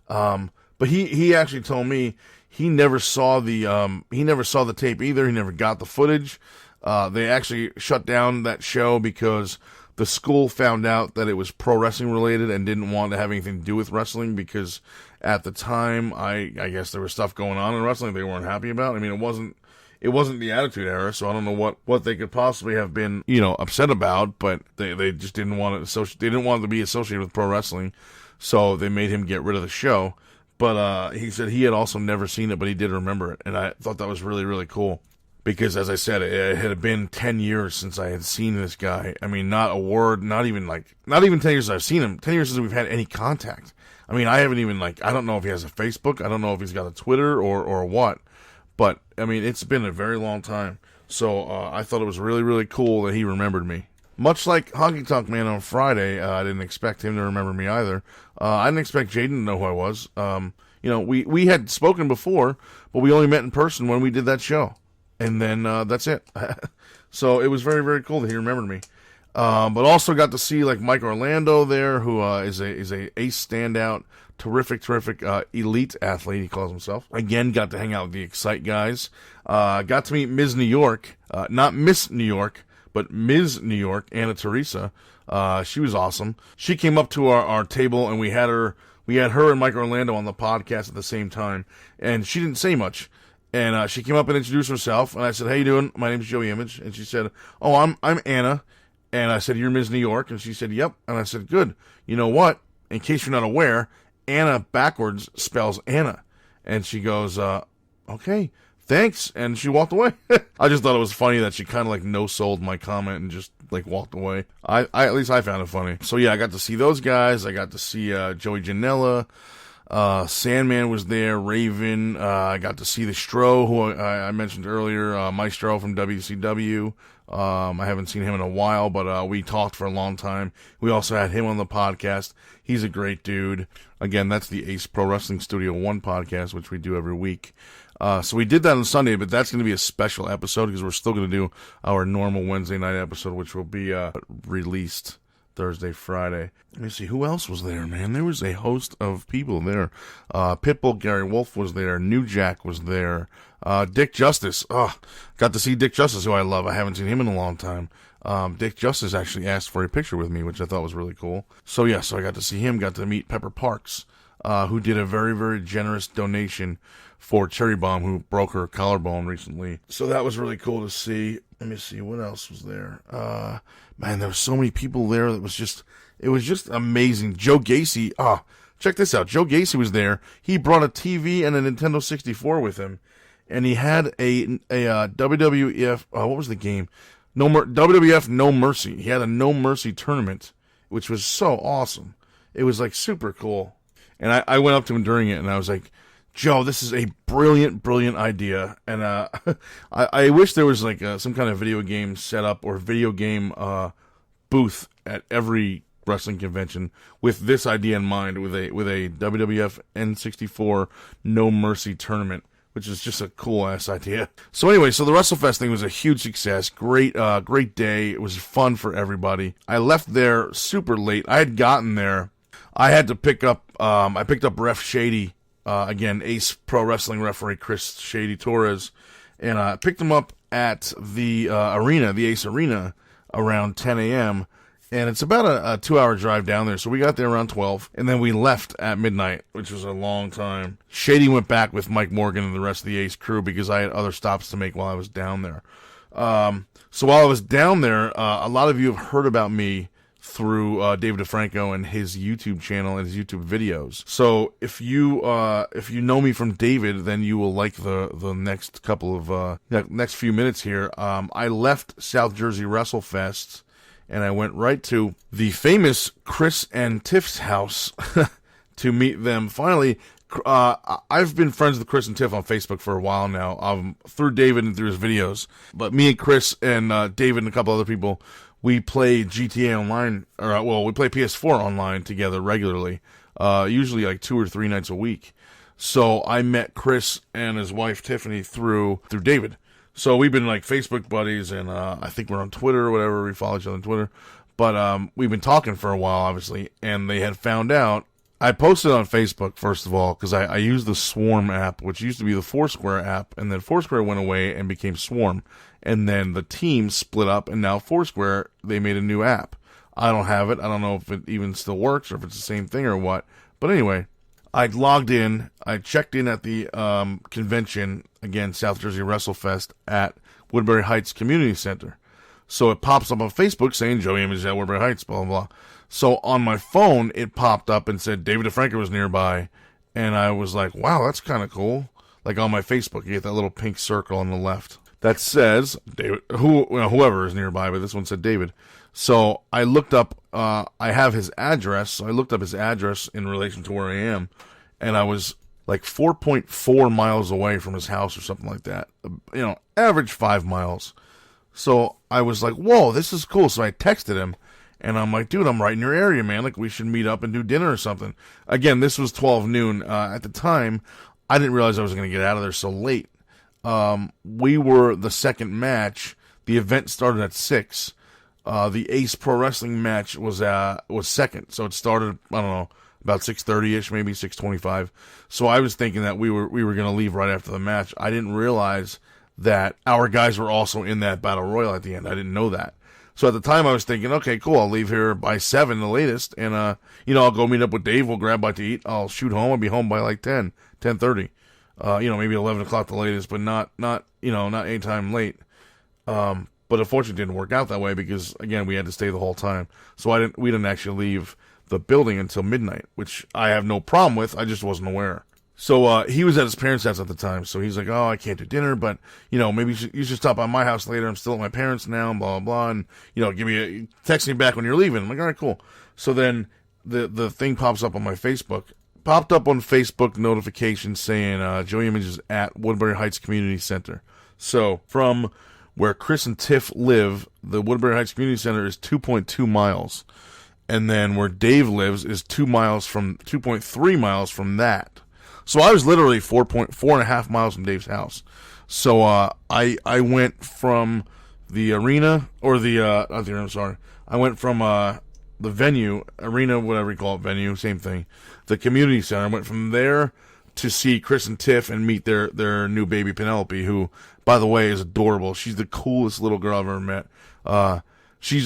But he actually told me he never saw the tape either. He never got the footage. They actually shut down that show because the school found out that it was pro wrestling related and didn't want to have anything to do with wrestling because at the time, I guess there was stuff going on in wrestling they weren't happy about. I mean, it wasn't the Attitude Era, so I don't know what they could possibly have been, upset about, but they just didn't want they didn't want it to be associated with pro wrestling, so they made him get rid of the show. But he said he had also never seen it, but he did remember it, and I thought that was really, really cool. Because, as I said, it had been 10 years since I had seen this guy. I mean, not a word, not even 10 years since I've seen him. 10 years since we've had any contact. I mean, I haven't even, I don't know if he has a Facebook. I don't know if he's got a Twitter or what. But, I mean, it's been a very long time. So, I thought it was really, really cool that he remembered me. Much like Honky Tonk Man on Friday, I didn't expect him to remember me either. I didn't expect Jaden to know who I was. We had spoken before, but we only met in person when we did that show. And then that's it. So it was very, very cool that he remembered me. But also got to see Mike Orlando there, who is a ace standout, terrific elite athlete. He calls himself. Again, got to hang out with the Excite guys. Got to meet Ms. New York, not Miss New York, but Ms. New York, Anna Teresa. She was awesome. She came up to our table, and we had her and Mike Orlando on the podcast at the same time, and she didn't say much. And she came up and introduced herself, and I said, "How you doing? My name's Joey Image." And she said, "Oh, I'm Anna." And I said, "You're Ms. New York?" And she said, "Yep." And I said, "Good. You know what? In case you're not aware, Anna backwards spells Anna." And she goes, "Okay, thanks." And she walked away. I just thought it was funny that she kind of no-sold my comment and just walked away. I at least I found it funny. So yeah, I got to see those guys. I got to see Joey Janela. Sandman was there, Raven, I got to see the Stro, who I mentioned earlier, Maestro from WCW. I haven't seen him in a while, but we talked for a long time. We also had him on the podcast. He's a great dude. Again, that's the Ace Pro Wrestling Studio 1 podcast, which we do every week. So we did that on Sunday, but that's going to be a special episode because we're still going to do our normal Wednesday night episode, which will be released Thursday, Friday. Let me see, who else was there, man? There was a host of people there. Pitbull Gary Wolf was there. New Jack was there. Dick Justice. Got to see Dick Justice, who I love. I haven't seen him in a long time. Dick Justice actually asked for a picture with me, which I thought was really cool. So I got to see him. Got to meet Pepper Parks, who did a very, very generous donation for Cherry Bomb, who broke her collarbone recently. So that was really cool to see. Let me see, what else was there? Man, there were so many people there. It was just amazing. Joe Gacy. Check this out. Joe Gacy was there. He brought a TV and a Nintendo 64 with him, and he had a WWF. What was the game? WWF No Mercy. He had a No Mercy tournament, which was so awesome. It was super cool. And I went up to him during it, and I was like, Joe, this is a brilliant, brilliant idea. And I wish there was some kind of video game setup or video game booth at every wrestling convention with this idea in mind, with a WWF N64 No Mercy tournament, which is just a cool ass idea. So anyway, so the Wrestlefest thing was a huge success. Great day. It was fun for everybody. I left there super late. I had gotten there. I had to pick up. I picked up Ref Shady. Again, Ace Pro Wrestling referee Chris Shady Torres, and I picked him up at the arena, the Ace Arena, around 10 a.m., and it's about a 2-hour drive down there, so we got there around 12, and then we left at midnight, which was a long time. Shady went back with Mike Morgan and the rest of the Ace crew because I had other stops to make while I was down there. So while I was down there, a lot of you have heard about me through David DeFranco and his YouTube channel and his YouTube videos. So if you know me from David, then you will like the next couple of next few minutes here. I left South Jersey WrestleFest, and I went right to the famous Chris and Tiff's house to meet them. Finally, I've been friends with Chris and Tiff on Facebook for a while now, through David and through his videos. But me and Chris and David and a couple other people, we play GTA Online, we play PS4 online together regularly, usually like 2 or 3 nights a week. So I met Chris and his wife Tiffany through David. So we've been like Facebook buddies, and I think we're on Twitter or whatever. We follow each other on Twitter. But we've been talking for a while, obviously, and they had found out. I posted on Facebook, first of all, because I used the Swarm app, which used to be the Foursquare app, and then Foursquare went away and became Swarm. And then the team split up, and now Foursquare, they made a new app. I don't have it. I don't know if it even still works or if it's the same thing or what. But anyway, I logged in. I checked in at the convention, again, South Jersey Wrestlefest at Woodbury Heights Community Center. So it pops up on Facebook saying Joey Image at Woodbury Heights, blah, blah, blah. So on my phone, it popped up and said David DeFranco was nearby. And I was like, wow, that's kind of cool. Like on my Facebook, you get that little pink circle on the left that says David, whoever is nearby, but this one said David. So I looked up, I have his address. So I looked up his address in relation to where I am. And I was like 4.4 miles away from his house or something like that. Average 5 miles. So I was like, whoa, this is cool. So I texted him. And I'm like, dude, I'm right in your area, man. Like, we should meet up and do dinner or something. Again, this was 12 noon. At the time, I didn't realize I was going to get out of there so late. We were the second match. The event started at 6. The Ace Pro Wrestling match was second. So it started, I don't know, about 6:30-ish, maybe 6:25. So I was thinking that we were going to leave right after the match. I didn't realize that our guys were also in that battle royal at the end. I didn't know that. So at the time, I was thinking, okay, cool, I'll leave here by 7 the latest, and, I'll go meet up with Dave, we'll grab a bite to eat, I'll shoot home, I'll be home by like 10:30, maybe 11 o'clock the latest, but not any time late. But unfortunately, it didn't work out that way because, again, we had to stay the whole time. So we didn't actually leave the building until midnight, which I have no problem with, I just wasn't aware. So he was at his parents' house at the time, so he's like, oh, I can't do dinner, but, maybe you should stop by my house later. I'm still at my parents' now, blah, blah, blah, and, text me back when you're leaving. I'm like, all right, cool. So then the thing pops up on my Facebook. Popped up on Facebook notification saying Joey Image is at Woodbury Heights Community Center. So from where Chris and Tiff live, the Woodbury Heights Community Center is 2.2 miles. And then where Dave lives is 2.3 miles from that. So I was literally 4.5 miles from Dave's house. So I went from the arena, or not the arena, I'm sorry. I went from the venue, arena, whatever you call it, venue, same thing. The community center. I went from there to see Chris and Tiff and meet their new baby Penelope, who, by the way, is adorable. She's the coolest little girl I've ever met. She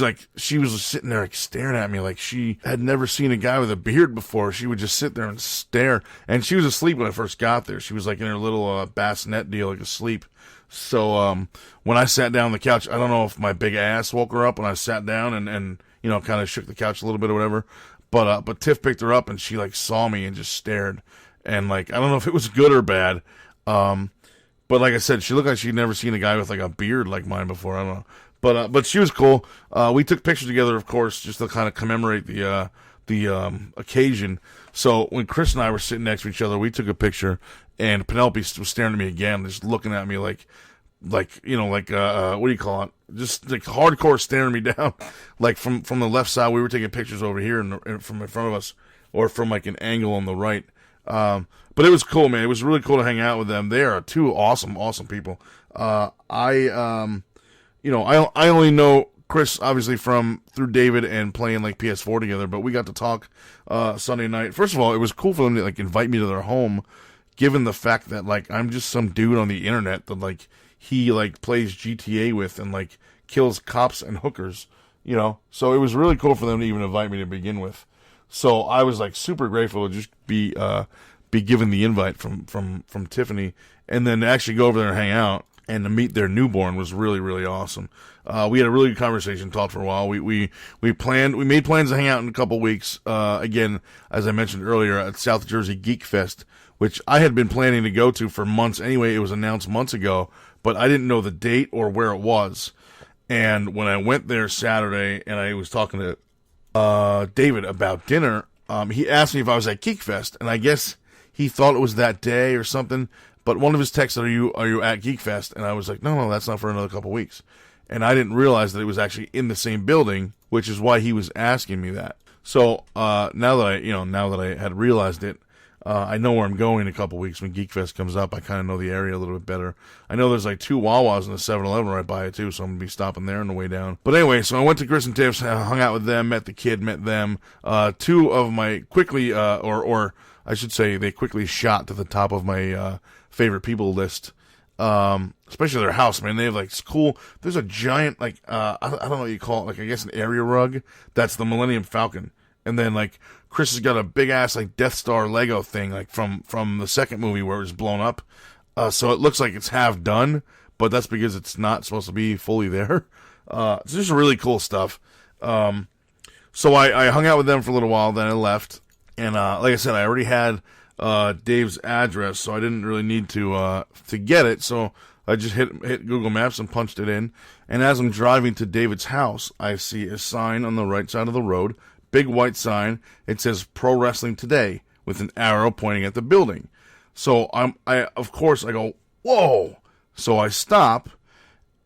was sitting there like staring at me like she had never seen a guy with a beard before. She would just sit there and stare. And she was asleep when I first got there. She was like in her little bassinet deal, like asleep. So when I sat down on the couch, I don't know if my big ass woke her up when I sat down and kind of shook the couch a little bit or whatever. But Tiff picked her up and she like saw me and just stared. And like, I don't know if it was good or bad. But like I said, she looked like she'd never seen a guy with like a beard like mine before. I don't know. But she was cool. We took pictures together, of course, just to kind of commemorate the occasion. So when Chris and I were sitting next to each other, we took a picture, and Penelope was staring at me again, just looking at me like what do you call it? Just like hardcore staring me down, like from the left side. We were taking pictures over here from in front of us, or from like an angle on the right. But it was cool, man. It was really cool to hang out with them. They are two awesome people. I only know Chris, obviously, through David and playing, like, PS4 together, but we got to talk Sunday night. First of all, it was cool for them to, like, invite me to their home, given the fact that, like, I'm just some dude on the internet that, like, he, like, plays GTA with and, like, kills cops and hookers, So it was really cool for them to even invite me to begin with. So I was, like, super grateful to just be given the invite from Tiffany, and then to actually go over there and hang out. And to meet their newborn was really, really awesome. We had a really good conversation, talked for a while. We made plans to hang out in a couple weeks. Again, as I mentioned earlier, at South Jersey Geek Fest, which I had been planning to go to for months anyway. It was announced months ago, but I didn't know the date or where it was. And when I went there Saturday and I was talking to David about dinner, he asked me if I was at GeekFest, and I guess he thought it was that day or something. But one of his texts said, "Are you at GeekFest?" And I was like, "No, that's not for another couple weeks." And I didn't realize that it was actually in the same building, which is why he was asking me that. So now that I had realized it, I know where I'm going in a couple weeks when GeekFest comes up. I kind of know the area a little bit better. I know there's like 2 Wawas and a 7-Eleven right by it too, so I'm going to be stopping there on the way down. But anyway, so I went to Chris and Tiff's, hung out with them, met the kid, met them. 2 of my quickly, or I should say they quickly shot to the top of my favorite people list. Especially their house, man. They have like cool, there's a giant, like, I don't know what you call it, like I guess an area rug. That's the Millennium Falcon. And then like Chris has got a big ass like Death Star Lego thing, like from the second movie where it was blown up. So it looks like it's half done, but that's because it's not supposed to be fully there. It's just really cool stuff. So I hung out with them for a little while, then I left. And like I said, I already had Dave's address, so I didn't really need to get it. So I just hit Google Maps and punched it in. And as I'm driving to David's house, I see a sign on the right side of the road, big white sign. It says Pro Wrestling Today with an arrow pointing at the building. So of course I go, whoa. So I stop,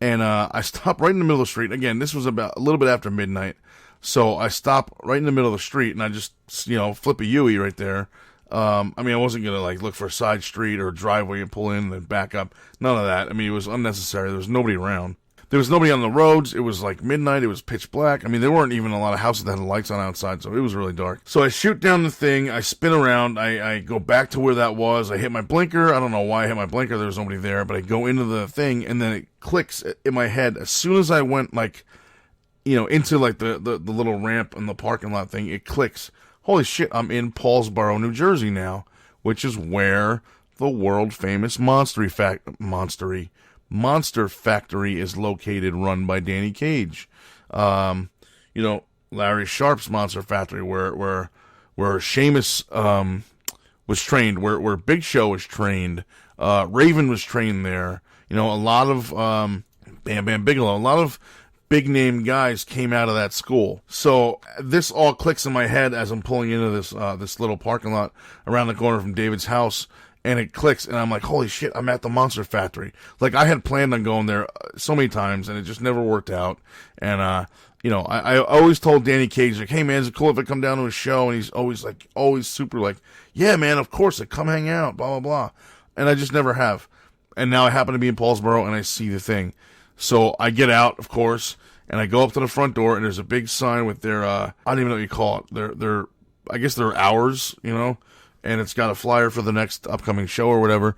and I stop right in the middle of the street. Again, this was about a little bit after midnight. So I stop right in the middle of the street, and I just, flip a U-ey right there. I wasn't going to like look for a side street or a driveway and pull in and then back up. None of that. It was unnecessary. There was nobody around. There was nobody on the roads. It was like midnight. It was pitch black. There weren't even a lot of houses that had lights on outside, so it was really dark. So I shoot down the thing. I spin around. I go back to where that was. I hit my blinker. I don't know why I hit my blinker. There was nobody there, but I go into the thing, and then it clicks in my head. As soon as I went into like the little ramp in the parking lot thing, it clicks. Holy shit, I'm in Paulsboro, New Jersey now, which is where the world famous Monster Factory is located, run by Danny Cage. Larry Sharp's Monster Factory, where Sheamus was trained, where Big Show was trained, Raven was trained there. A lot of Bam Bam Bigelow, a lot of big name guys came out of that school. So this all clicks in my head as I'm pulling into this little parking lot around the corner from David's house, and it clicks, and I'm like, holy shit, I'm at the Monster Factory. Like, I had planned on going there so many times, and it just never worked out. And I always told Danny Cage, like, hey man, is it cool if I come down to a show? And he's always super like, yeah man, of course, like, come hang out, blah blah blah. And I just never have. And now I happen to be in Paulsboro, and I see the thing. So I get out, of course, and I go up to the front door, and there's a big sign with their, I don't even know what you call it. I guess their hours, and it's got a flyer for the next upcoming show or whatever.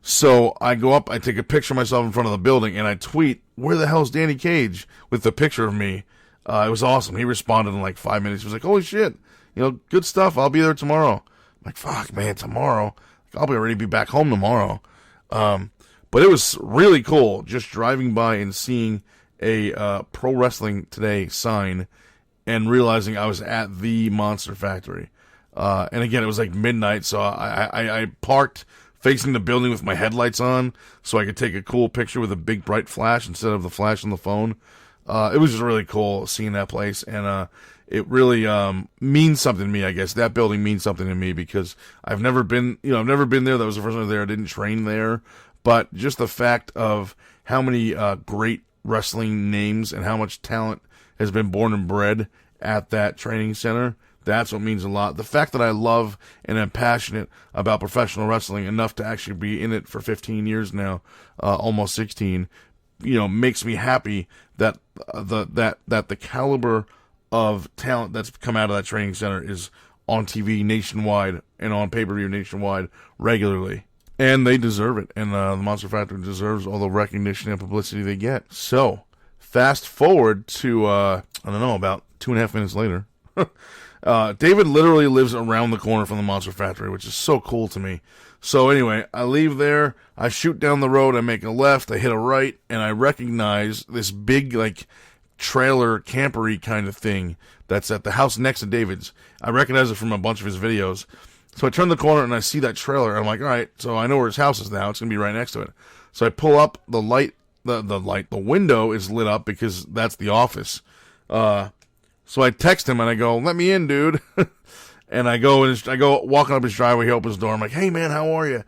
So I go up, I take a picture of myself in front of the building, and I tweet, where the hell's Danny Cage? With the picture of me. It was awesome. He responded in like 5 minutes. He was like, holy shit, good stuff. I'll be there tomorrow. I'm like, fuck, man, tomorrow? I'll already be back home tomorrow. But it was really cool just driving by and seeing a Pro Wrestling Today sign and realizing I was at the Monster Factory. And again, it was like midnight, so I parked facing the building with my headlights on so I could take a cool picture with a big bright flash instead of the flash on the phone. It was just really cool seeing that place, and it really means something to me, I guess. That building means something to me because I've never been there. That was the first time I was there. I didn't train there. But just the fact of how many great wrestling names and how much talent has been born and bred at that training center, that's what means a lot. The fact that I love and am passionate about professional wrestling enough to actually be in it for 15 years now, almost 16, makes me happy that the caliber of talent that's come out of that training center is on TV nationwide and on pay-per-view nationwide regularly. And they deserve it. And the Monster Factory deserves all the recognition and publicity they get. So, fast forward to, about 2.5 minutes later. David literally lives around the corner from the Monster Factory, which is so cool to me. So anyway, I leave there, I shoot down the road, I make a left, I hit a right, and I recognize this big, like, trailer campery kind of thing that's at the house next to David's. I recognize it from a bunch of his videos. So I turn the corner and I see that trailer. I'm like, all right, so I know where his house is now. It's going to be right next to it. So I pull up, the light the window is lit up because that's the office. So I text him and I go, "Let me in, dude." And I go walking up his driveway. He opens the door. I'm like, "Hey, man, how are you?"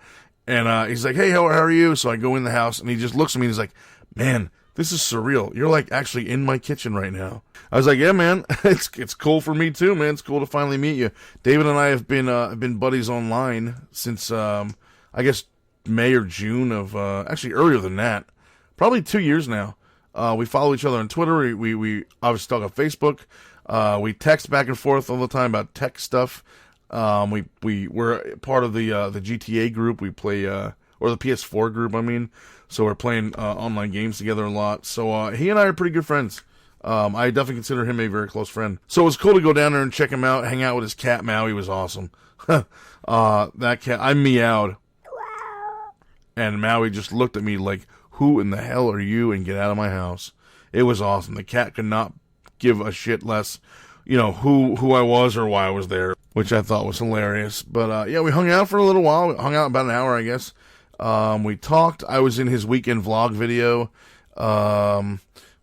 And he's like, "Hey, how are you?" So I go in the house and he just looks at me and he's like, "Man, this is surreal. You're like actually in my kitchen right now." I was like, "Yeah, man, it's cool for me too, man. It's cool to finally meet you." David and I have been buddies online since I guess May or June of actually earlier than that, probably 2 years now. We follow each other on Twitter. We obviously talk on Facebook. We text back and forth all the time about tech stuff. We're part of the GTA group. We play or the PS4 group. I mean, so we're playing online games together a lot. So he and I are pretty good friends. I definitely consider him a very close friend. So it was cool to go down there and check him out, hang out with his cat Maui. Was awesome. That cat, I meowed, and Maui just looked at me like, "Who in the hell are you?" and get out of my house. It was awesome. The cat could not give a shit less, who I was or why I was there, which I thought was hilarious. But yeah, we hung out for a little while. We hung out about an hour, I guess. We talked. I was in his weekend vlog video.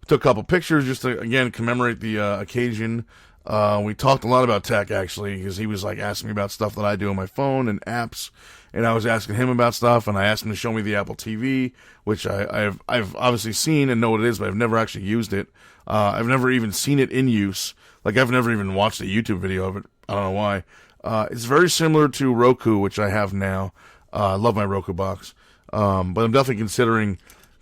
Took a couple pictures just to, again, commemorate the occasion. We talked a lot about tech, actually, because he was like asking me about stuff that I do on my phone and apps, and I was asking him about stuff, and I asked him to show me the Apple TV, which I've obviously seen and know what it is, but I've never actually used it. I've never even seen it in use. Like, I've never even watched a YouTube video of it. I don't know why. It's very similar to Roku, which I have now. I love my Roku box. But I'm definitely considering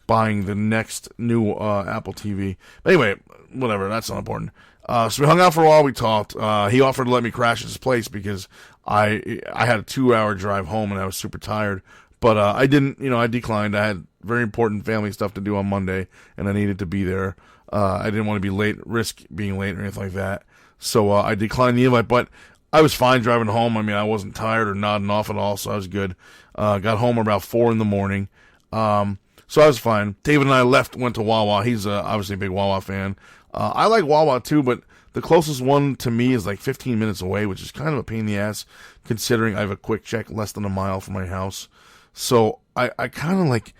buying the next new Apple TV. But anyway, whatever. That's not important. So we hung out for a while. We talked. He offered to let me crash at his place because I had a 2-hour drive home and I was super tired. But I didn't. I declined. I had very important family stuff to do on Monday, and I needed to be there. I didn't want to be late, risk being late or anything like that. So I declined the invite, but I was fine driving home. I mean, I wasn't tired or nodding off at all, so I was good. Got home about 4 in the morning. So I was fine. David and I went to Wawa. He's obviously a big Wawa fan. I like Wawa too, but the closest one to me is like 15 minutes away, which is kind of a pain in the ass considering I have a Quick Check less than a mile from my house. So I kind of like,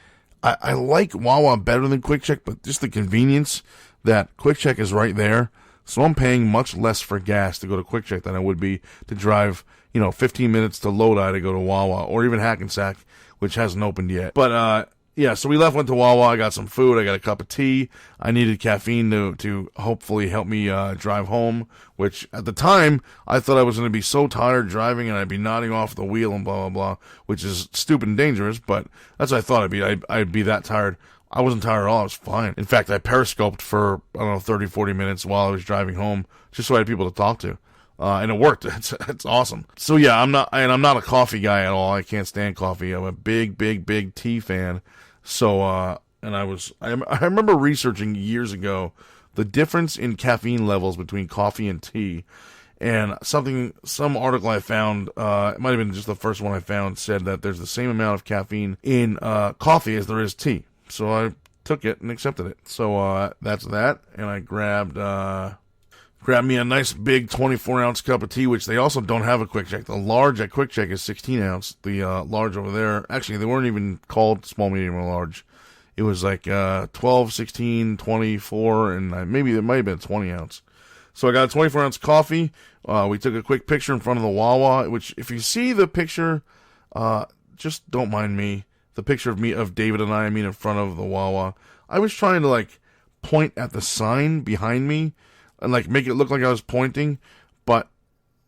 I like Wawa better than Quick Check, but just the convenience that Quick Check is right there. So I'm paying much less for gas to go to Quick Check than I would be to drive, 15 minutes to Lodi to go to Wawa, or even Hackensack, which hasn't opened yet. But, yeah, so we went to Wawa. I got some food. I got a cup of tea. I needed caffeine to hopefully help me drive home, which at the time I thought I was going to be so tired driving and I'd be nodding off the wheel and blah, blah, blah, which is stupid and dangerous, but that's what I thought I'd be. I'd be that tired. I wasn't tired at all. I was fine. In fact, I periscoped for, 30, 40 minutes while I was driving home just so I had people to talk to. And it worked. It's awesome. So yeah, I'm not a coffee guy at all. I can't stand coffee. I'm a big, big, big tea fan. So, and I remember researching years ago the difference in caffeine levels between coffee and tea. And some article I found, it might have been just the first one I found, said that there's the same amount of caffeine in coffee as there is tea. So I took it and accepted it. So that's that. And I grabbed me a nice big 24-ounce cup of tea, which they also don't have a Quick Check. The large at Quick Check is 16-ounce. The large over there, actually, they weren't even called small, medium, or large. It was like 12, 16, 24, and maybe it might have been a 20-ounce. So I got a 24-ounce coffee. We took a quick picture in front of the Wawa, which if you see the picture, just don't mind me. The picture of David and I in front of the Wawa. I was trying to point at the sign behind me and make it look like I was pointing, but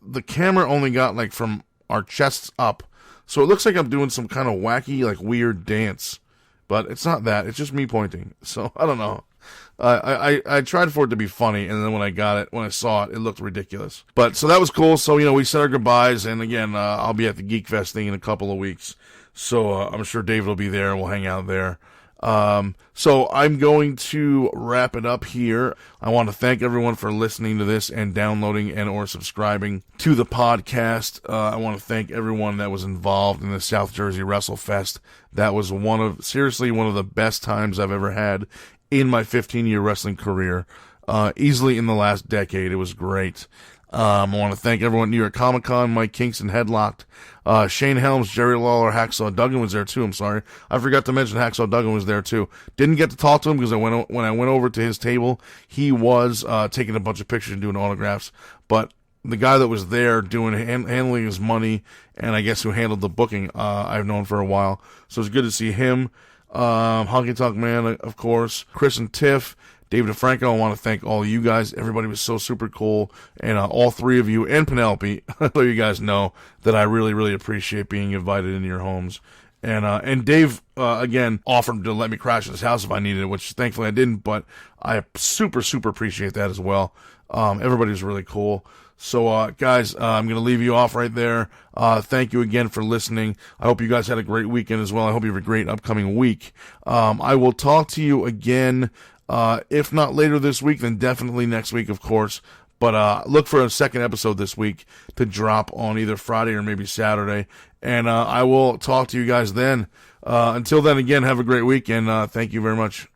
the camera only got from our chests up. So it looks like I'm doing some kind of wacky, weird dance. But it's not that. It's just me pointing. So I don't know. I tried for it to be funny, and then when I saw it, it looked ridiculous. But so that was cool. So, we said our goodbyes, and again, I'll be at the Geek Fest thing in a couple of weeks. So I'm sure David will be there, and we'll hang out there. So I'm going to wrap it up here. I want to thank everyone for listening to this and downloading and or subscribing to the podcast. I want to thank everyone that was involved in the South Jersey Wrestlefest. That was seriously one of the best times I've ever had in my 15-year wrestling career. Easily in the last decade. It was great. I want to thank everyone at New York Comic Con, Mike Kingston, Headlocked, Shane Helms, Jerry Lawler, Hacksaw Duggan was there too. I'm sorry. I forgot to mention Hacksaw Duggan was there too. Didn't get to talk to him because when I went over to his table, he was taking a bunch of pictures and doing autographs. But the guy that was there handling his money, and I guess who handled the booking, I've known for a while. So it's good to see him. Honky Tonk Man, of course. Chris and Tiff. David DeFranco, I want to thank all of you guys. Everybody was so super cool. And all three of you, and Penelope, so you guys know that I really, really appreciate being invited into your homes. And Dave, again, offered to let me crash at his house if I needed it, which thankfully I didn't, but I super, super appreciate that as well. Everybody was really cool. So, guys, I'm going to leave you off right there. Thank you again for listening. I hope you guys had a great weekend as well. I hope you have a great upcoming week. I will talk to you again. If not later this week, then definitely next week, of course. But look for a second episode this week to drop on either Friday or maybe Saturday. And I will talk to you guys then. Until then, again, have a great week, and thank you very much.